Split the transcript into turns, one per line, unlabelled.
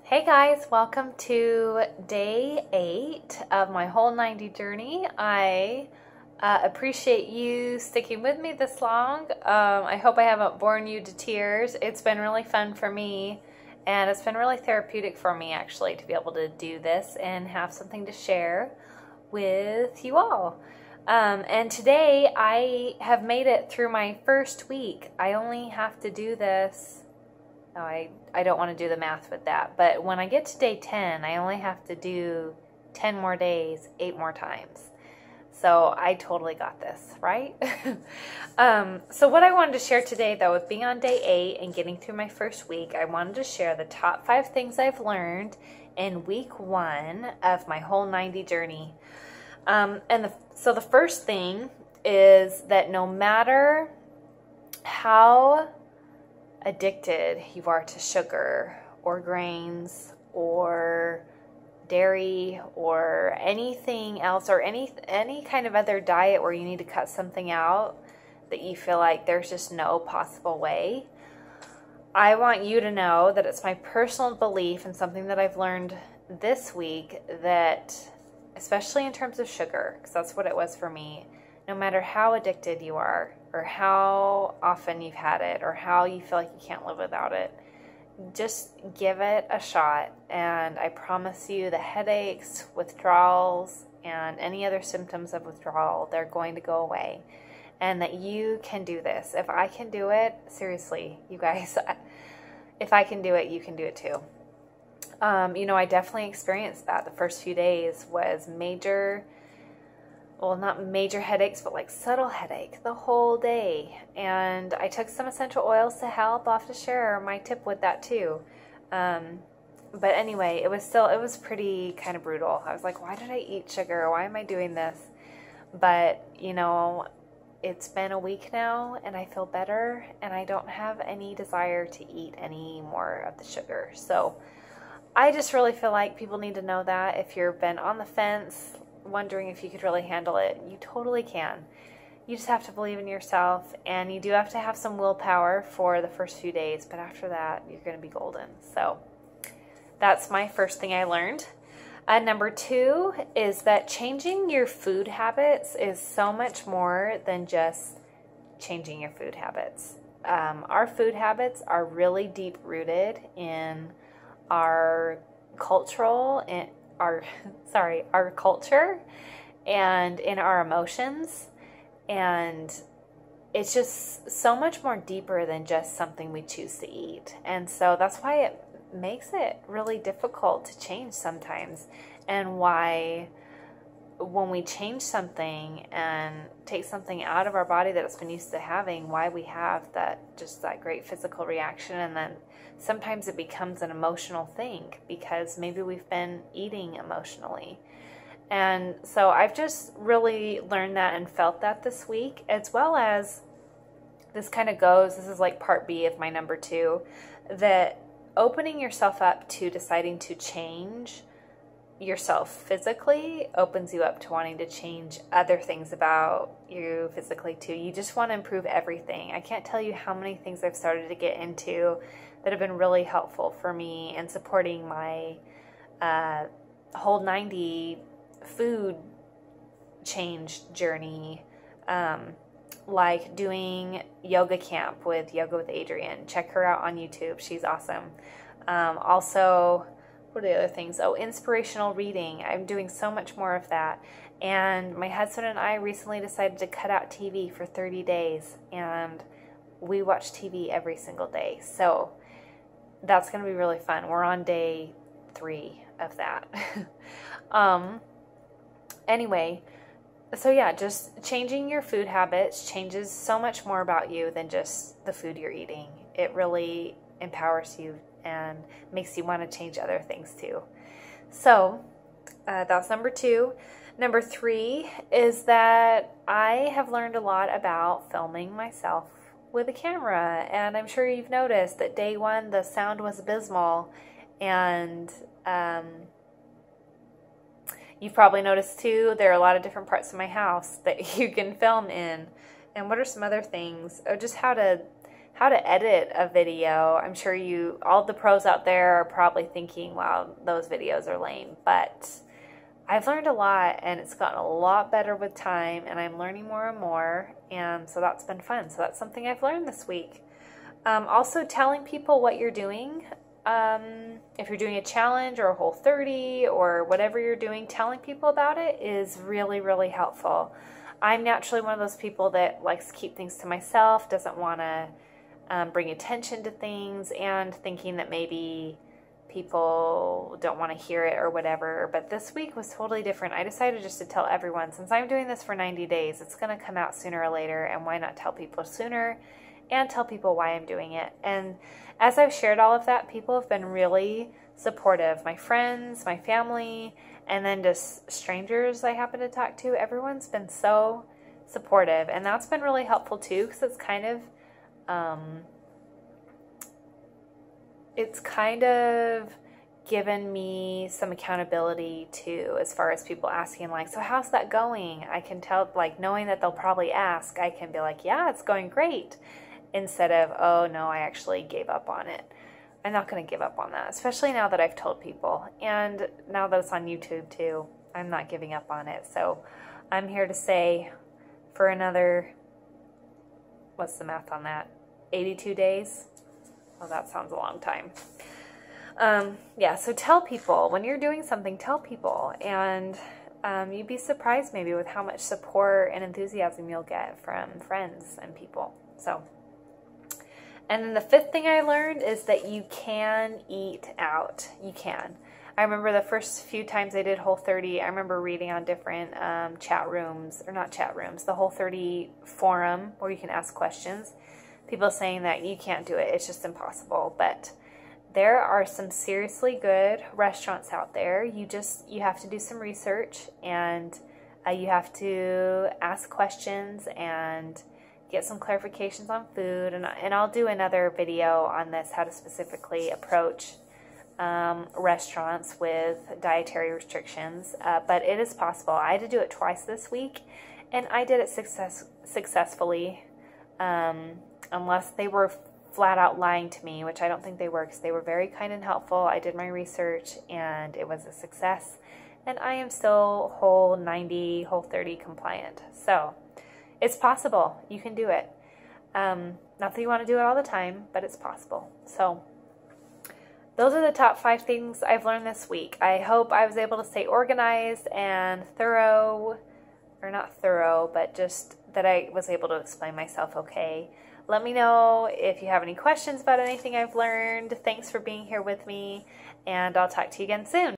Hey guys, welcome to day 8 of my Whole90 journey. I appreciate you sticking with me this long. I hope I haven't borne you to tears. It's been really fun for me, and it's been really therapeutic for me actually to be able to do this and have something to share with you all. And today I have made it through my first week. I only have to do this. Oh, I don't want to do the math with that, but when I get to day 10, I only have to do 10 more days, 8 more times. So I totally got this, right? So what I wanted to share today, though, with being on day 8 and getting through my first week, I wanted to share the top 5 things I've learned in week 1 of my Whole90 journey. So the first thing is that no matter how addicted you are to sugar or grains or dairy or anything else, or any kind of other diet where you need to cut something out that you feel like there's just no possible way, I want you to know that it's my personal belief and something that I've learned this week, that especially in terms of sugar, because that's what it was for me, no matter how addicted you are or how often you've had it or how you feel like you can't live without it, just give it a shot. And I promise you the headaches, withdrawals, and any other symptoms of withdrawal, they're going to go away. And that you can do this. If I can do it, seriously, you guys, if I can do it, you can do it too. I definitely experienced that. The first few days was major, well, not major headaches, but like subtle headache the whole day. And I took some essential oils to help. I'll have to share my tip with that too. But anyway, it was pretty kind of brutal. I was like, why did I eat sugar? Why am I doing this? But, it's been a week now and I feel better and I don't have any desire to eat any more of the sugar. So I just really feel like people need to know that if you've been on the fence, wondering if you could really handle it, you totally can. You just have to believe in yourself, and you do have to have some willpower for the first few days, but after that, you're going to be golden. So that's my first thing I learned. Number 2 is that changing your food habits is so much more than just changing your food habits. Our food habits are really deep rooted in our culture and in our emotions, and it's just so much more deeper than just something we choose to eat. And so that's why it makes it really difficult to change sometimes, and why when we change something and take something out of our body that it's been used to having, why we have that great physical reaction, and then sometimes it becomes an emotional thing because maybe we've been eating emotionally. And so I've just really learned that and felt that this week, as well as this is like part B of my number 2, that opening yourself up to deciding to change yourself physically opens you up to wanting to change other things about you physically too. You just want to improve everything. I can't tell you how many things I've started to get into that have been really helpful for me in supporting my Whole90 food change journey, like doing yoga camp with Yoga with Adrienne. Check her out on YouTube. She's awesome. Also, what are the other things? Oh, inspirational reading. I'm doing so much more of that. And my husband and I recently decided to cut out TV for 30 days, and we watch TV every single day. So that's going to be really fun. We're on day 3 of that. Anyway, so yeah, just changing your food habits changes so much more about you than just the food you're eating. It really empowers you and makes you want to change other things too. So that's number 2. Number 3 is that I have learned a lot about filming myself with a camera, and I'm sure you've noticed that day 1 the sound was abysmal, and you've probably noticed too there are a lot of different parts of my house that you can film in. And what are some other things? Oh, just how to how to edit a video. I'm sure all the pros out there are probably thinking, wow, those videos are lame, but I've learned a lot, and it's gotten a lot better with time, and I'm learning more and more, and so that's been fun. So that's something I've learned this week. Also, telling people what you're doing. If you're doing a challenge or a Whole30 or whatever you're doing, telling people about it is really, really helpful. I'm naturally one of those people that likes to keep things to myself, doesn't want to bring attention to things, and thinking that maybe people don't want to hear it or whatever. But this week was totally different. I decided just to tell everyone, since I'm doing this for 90 days, it's going to come out sooner or later, and why not tell people sooner and tell people why I'm doing it. And as I've shared all of that, people have been really supportive. My friends, my family, and then just strangers I happen to talk to. Everyone's been so supportive, and that's been really helpful too, because it's kind of given me some accountability too, as far as people asking, like, so how's that going? I can tell, like, knowing that they'll probably ask, I can be like, yeah, it's going great, instead of, oh no, I actually gave up on it. I'm not going to give up on that, especially now that I've told people, and now that it's on YouTube too. I'm not giving up on it. So I'm here to say, for another, what's the math on that, 82 days? Well, that sounds a long time. Yeah, so tell people. When you're doing something, tell people, and you'd be surprised maybe with how much support and enthusiasm you'll get from friends and people. So, and then the fifth thing I learned is that you can eat out. You can. I remember the first few times I did Whole30, I remember reading on different chat rooms, or not chat rooms, the Whole30 forum where you can ask questions. People saying that you can't do it, it's just impossible. But there are some seriously good restaurants out there. You have to do some research, and you have to ask questions and get some clarifications on food. And I'll do another video on this, how to specifically approach restaurants with dietary restrictions. But it is possible. I had to do it twice this week, and I did it successfully. Unless they were flat out lying to me, which I don't think they were, because they were very kind and helpful. I did my research, and it was a success. And I am still Whole90, Whole30 compliant. So it's possible. You can do it. Not that you want to do it all the time, but it's possible. So those are the top 5 things I've learned this week. I hope I was able to stay organized and thorough, or not thorough, but just that I was able to explain myself okay. Let me know if you have any questions about anything I've learned. Thanks for being here with me, and I'll talk to you again soon.